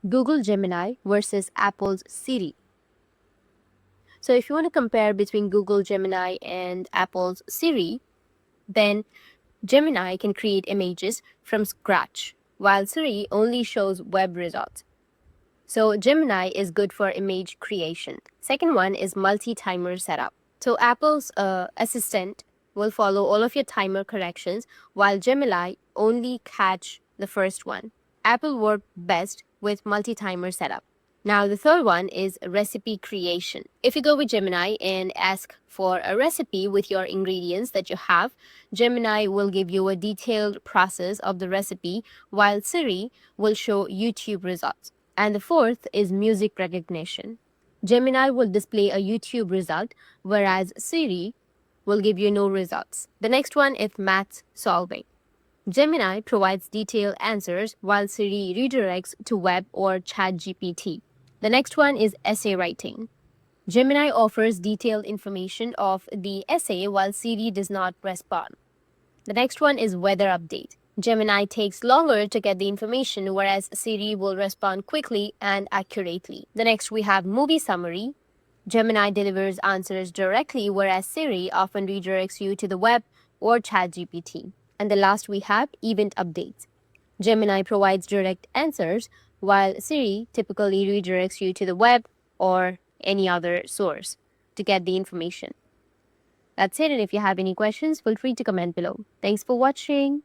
Google Gemini versus Apple's Siri. So if you want to compare between Google Gemini and Apple's Siri, then Gemini can create images from scratch, while Siri only shows web results. So Gemini is good for image creation. Second one is multi-timer setup. So Apple's assistant will follow all of your timer corrections, while Gemini only catch the first one. Apple work best with multi-timer setup. Now the third one is recipe creation. If you go with Gemini and ask for a recipe with your ingredients that you have, Gemini will give you a detailed process of the recipe, while Siri will show YouTube results. And the fourth is music recognition. Gemini will display a YouTube result, whereas Siri will give you no results. The next one is math solving. Gemini provides detailed answers, while Siri redirects to web or ChatGPT. The next one is essay writing. Gemini offers detailed information of the essay, while Siri does not respond. The next one is weather update. Gemini takes longer to get the information, whereas Siri will respond quickly and accurately. The next we have movie summary. Gemini delivers answers directly, whereas Siri often redirects you to the web or ChatGPT. And the last we have event updates. Gemini provides direct answers, while Siri typically redirects you to the web or any other source to get the information. That's it, and if you have any questions, feel free to comment below. Thanks for watching.